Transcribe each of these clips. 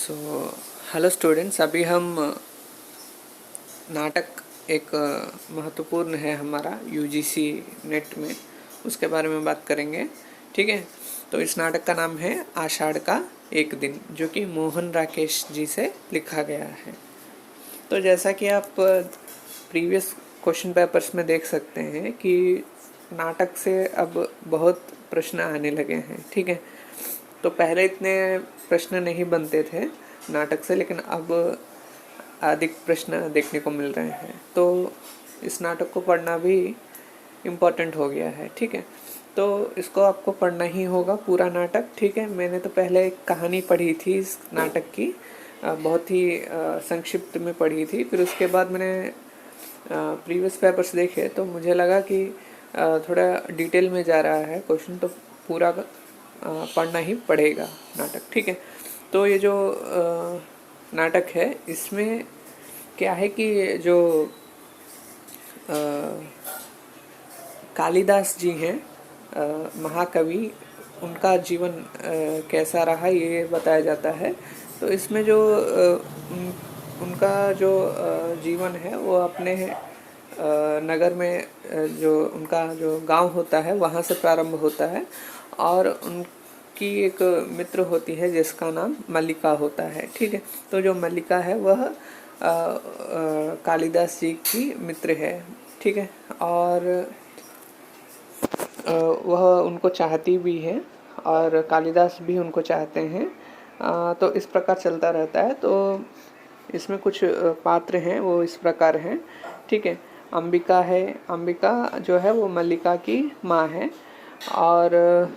So hello students, अभी हम नाटक एक महत्वपूर्ण है हमारा यूजीसी नेट में, उसके बारे में बात करेंगे। ठीक है, तो इस नाटक का नाम है आषाढ़ का एक दिन, जो कि मोहन राकेश जी से लिखा गया है। तो जैसा कि आप प्रीवियस क्वेश्चन पेपर्स में देख सकते हैं कि नाटक से अब बहुत प्रश्न आने लगे हैं। ठीक है, तो पहले इतने प्रश्न नहीं बनते थे नाटक से, लेकिन अब अधिक प्रश्न देखने को मिल रहे हैं। तो इस नाटक को पढ़ना भी इम्पोर्टेंट हो गया है। ठीक है, तो इसको आपको पढ़ना ही होगा पूरा नाटक। ठीक है, मैंने तो पहले एक कहानी पढ़ी थी इस नाटक की, बहुत ही संक्षिप्त में पढ़ी थी। फिर उसके बाद मैंने प्रीवियस पेपर्स देखे तो मुझे लगा कि थोड़ा डिटेल में जा रहा है क्वेश्चन, तो पूरा पढ़ना ही पड़ेगा नाटक। ठीक है, तो ये जो नाटक है इसमें क्या है कि जो कालिदास जी हैं, महाकवि, उनका जीवन कैसा रहा ये बताया जाता है। तो इसमें जो उनका जो जीवन है वो अपने नगर में जो उनका जो गांव होता है वहाँ से प्रारंभ होता है, और उनकी एक मित्र होती है जिसका नाम मल्लिका होता है। ठीक है, तो जो मल्लिका है वह कालिदास जी की मित्र है। ठीक है, और वह उनको चाहती भी है और कालिदास भी उनको चाहते हैं। तो इस प्रकार चलता रहता है। तो इसमें कुछ पात्र हैं वो इस प्रकार हैं। ठीक है, अंबिका है, अंबिका जो है वो मल्लिका की माँ है। और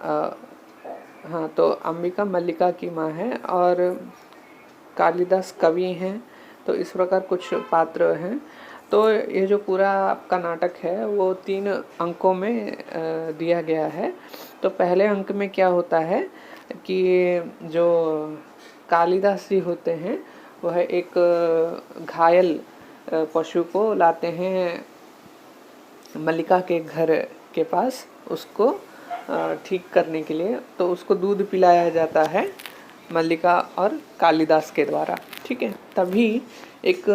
हाँ, तो अंबिका मल्लिका की माँ है और कालिदास कवि हैं। तो इस प्रकार कुछ पात्र हैं। तो ये जो पूरा आपका नाटक है वो 3 अंकों में दिया गया है। तो पहले अंक में क्या होता है कि जो कालिदास जी होते हैं वह एक घायल पशु को लाते हैं मल्लिका के घर के पास, उसको ठीक करने के लिए। तो उसको दूध पिलाया जाता है मल्लिका और कालिदास के द्वारा। ठीक है, तभी एक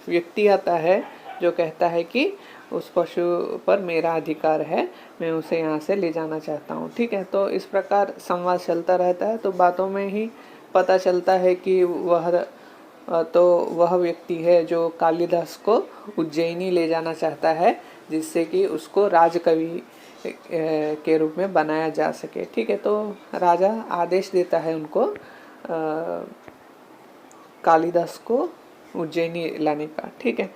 व्यक्ति आता है जो कहता है कि उस पशु पर मेरा अधिकार है, मैं उसे यहाँ से ले जाना चाहता हूँ। ठीक है, तो इस प्रकार संवाद चलता रहता है। तो बातों में ही पता चलता है कि वह व्यक्ति है जो कालिदास को उज्जैनी ले जाना चाहता है, जिससे कि उसको राजकवि के रूप में बनाया जा सके। ठीक है, तो राजा आदेश देता है उनको कालिदास को उज्जैनी लाने का। ठीक है,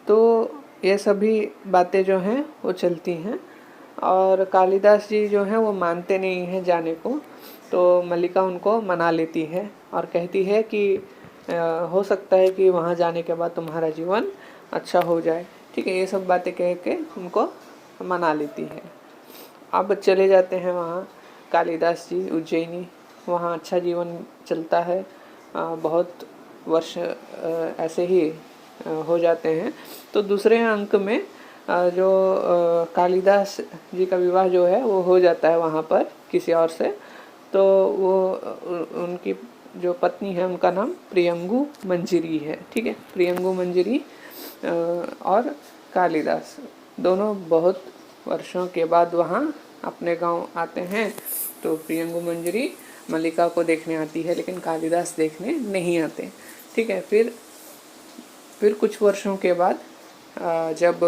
तो ये सभी बातें जो हैं वो चलती हैं और कालिदास जी जो हैं वो मानते नहीं हैं जाने को। तो मल्लिका उनको मना लेती है और कहती है कि हो सकता है कि वहाँ जाने के बाद तुम्हारा जीवन अच्छा हो जाए। ठीक है, ये सब बातें कह के उनको मना लेती है। अब चले जाते हैं वहाँ कालिदास जी उज्जैनी, वहाँ अच्छा जीवन चलता है। बहुत वर्ष ऐसे ही हो जाते हैं। तो दूसरे अंक में जो कालिदास जी का विवाह जो है वो हो जाता है वहाँ पर किसी और से। तो वो उनकी जो पत्नी है उनका नाम प्रियंगु मंजरी है। ठीक है, प्रियंगु मंजरी और कालिदास दोनों बहुत वर्षों के बाद वहाँ अपने गांव आते हैं। तो प्रियंगु मंजरी मल्लिका को देखने आती है, लेकिन कालिदास देखने नहीं आते। ठीक है, फिर कुछ वर्षों के बाद जब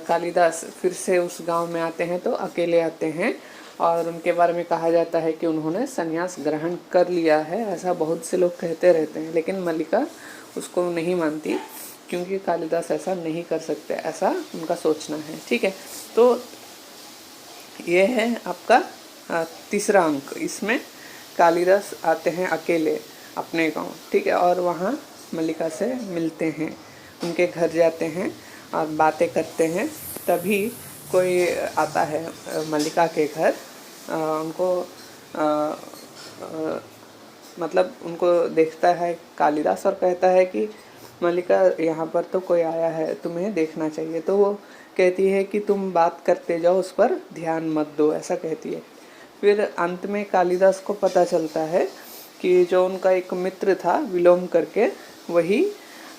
कालिदास फिर से उस गांव में आते हैं तो अकेले आते हैं, और उनके बारे में कहा जाता है कि उन्होंने संन्यास ग्रहण कर लिया है। ऐसा बहुत से लोग कहते रहते हैं, लेकिन मल्लिका उसको नहीं मानती, क्योंकि कालिदास ऐसा नहीं कर सकते, ऐसा उनका सोचना है। ठीक है, तो ये है आपका तीसरा अंक। इसमें कालिदास आते हैं अकेले अपने गांव। ठीक है, और वहाँ मल्लिका से मिलते हैं, उनके घर जाते हैं और बातें करते हैं। तभी कोई आता है मल्लिका के घर, उनको मतलब उनको देखता है कालिदास और कहता है कि मल्लिका, यहाँ पर तो कोई आया है, तुम्हें देखना चाहिए। तो वो कहती है कि तुम बात करते जाओ, उस पर ध्यान मत दो, ऐसा कहती है। फिर अंत में कालिदास को पता चलता है कि जो उनका एक मित्र था विलोम करके, वही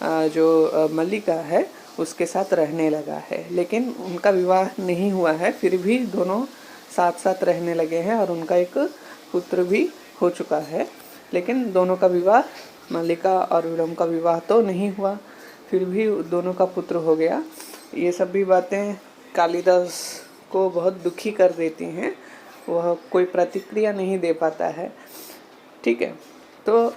जो मल्लिका है उसके साथ रहने लगा है। लेकिन उनका विवाह नहीं हुआ है, फिर भी दोनों साथ साथ रहने लगे हैं और उनका एक पुत्र भी हो चुका है। लेकिन दोनों का विवाह, मल्लिका और विलोम का विवाह तो नहीं हुआ, फिर भी दोनों का पुत्र हो गया। ये सब भी बातें कालिदास को बहुत दुखी कर देती हैं, वह कोई प्रतिक्रिया नहीं दे पाता है। ठीक है, तो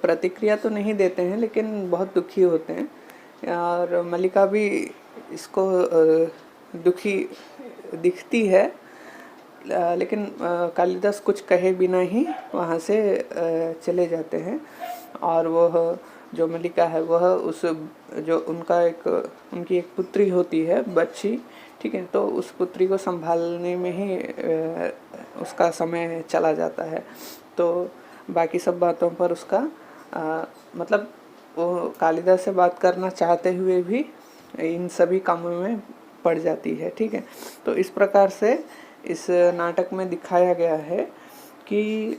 प्रतिक्रिया तो नहीं देते हैं लेकिन बहुत दुखी होते हैं और मल्लिका भी इसको दुखी दिखती है। लेकिन कालिदास कुछ कहे बिना ही वहाँ से चले जाते हैं और वह जो मल्लिका है वह उस जो उनकी एक पुत्री होती है बच्ची, ठीक है, तो उस पुत्री को संभालने में ही उसका समय चला जाता है। तो बाकी सब बातों पर उसका मतलब वो कालिदास से बात करना चाहते हुए भी इन सभी कामों में पड़ जाती है। ठीक है, तो इस प्रकार से इस नाटक में दिखाया गया है कि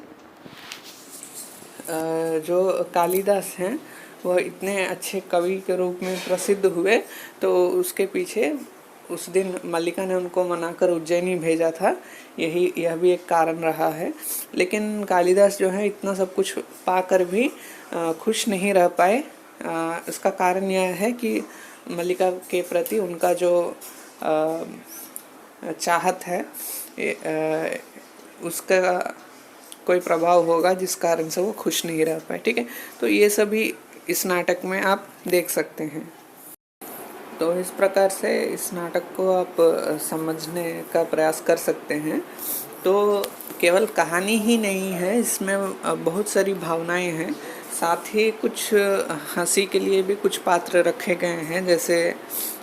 जो कालिदास हैं वह इतने अच्छे कवि के रूप में प्रसिद्ध हुए, तो उसके पीछे उस दिन मल्लिका ने उनको मनाकर उज्जैनी भेजा था, यह भी एक कारण रहा है। लेकिन कालिदास जो है इतना सब कुछ पाकर भी खुश नहीं रह पाए। इसका कारण यह है कि मल्लिका के प्रति उनका जो चाहत है उसका कोई प्रभाव होगा जिस कारण से वो खुश नहीं रह पाए। ठीक है, तो ये सभी इस नाटक में आप देख सकते हैं। तो इस प्रकार से इस नाटक को आप समझने का प्रयास कर सकते हैं। तो केवल कहानी ही नहीं है, इसमें बहुत सारी भावनाएं हैं, साथ ही कुछ हंसी के लिए भी कुछ पात्र रखे गए हैं, जैसे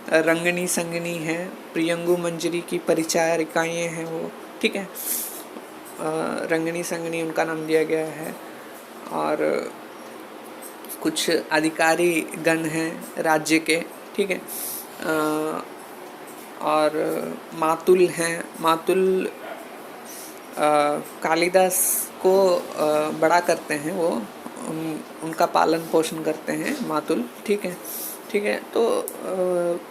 रंगनी संगनी है, प्रियंगु मंजरी की परिचारिकाएं हैं वो, ठीक है, रंगनी संगनी उनका नाम दिया गया है। और कुछ अधिकारी गण हैं राज्य के, ठीक है, और मातुल हैं। मातुल कालिदास को बड़ा करते हैं, वो उनका पालन पोषण करते हैं मातुल। ठीक है, ठीक है, तो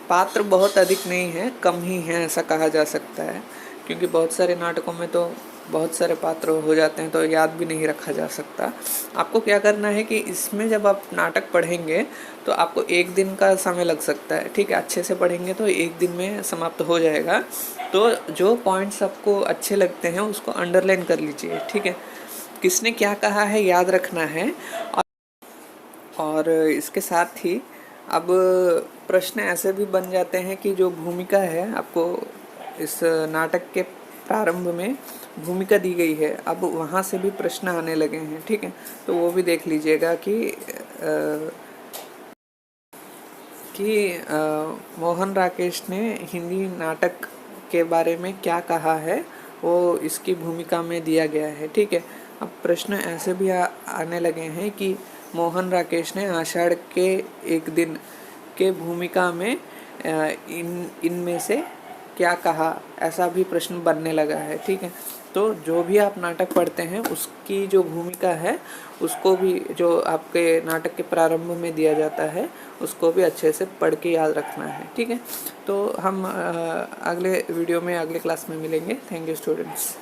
पात्र बहुत अधिक नहीं है, कम ही है ऐसा कहा जा सकता है, क्योंकि बहुत सारे नाटकों में तो बहुत सारे पात्र हो जाते हैं तो याद भी नहीं रखा जा सकता। आपको क्या करना है कि इसमें जब आप नाटक पढ़ेंगे तो आपको एक दिन का समय लग सकता है। ठीक है, अच्छे से पढ़ेंगे तो एक दिन में समाप्त हो जाएगा। तो जो पॉइंट्स आपको अच्छे लगते हैं उसको अंडरलाइन कर लीजिए। ठीक है, किसने क्या कहा है याद रखना है। और इसके साथ ही अब प्रश्न ऐसे भी बन जाते हैं कि जो भूमिका है, आपको इस नाटक के प्रारंभ में भूमिका दी गई है, अब वहाँ से भी प्रश्न आने लगे हैं। ठीक है, तो वो भी देख लीजिएगा कि मोहन राकेश ने हिंदी नाटक के बारे में क्या कहा है, वो इसकी भूमिका में दिया गया है। ठीक है, अब प्रश्न ऐसे भी आने लगे हैं कि मोहन राकेश ने आषाढ़ के एक दिन के भूमिका में इनमें से क्या कहा, ऐसा भी प्रश्न बनने लगा है। ठीक है, तो जो भी आप नाटक पढ़ते हैं उसकी जो भूमिका है उसको भी, जो आपके नाटक के प्रारंभ में दिया जाता है, उसको भी अच्छे से पढ़ के याद रखना है। ठीक है, तो हम अगले वीडियो में अगले क्लास में मिलेंगे। Thank you students.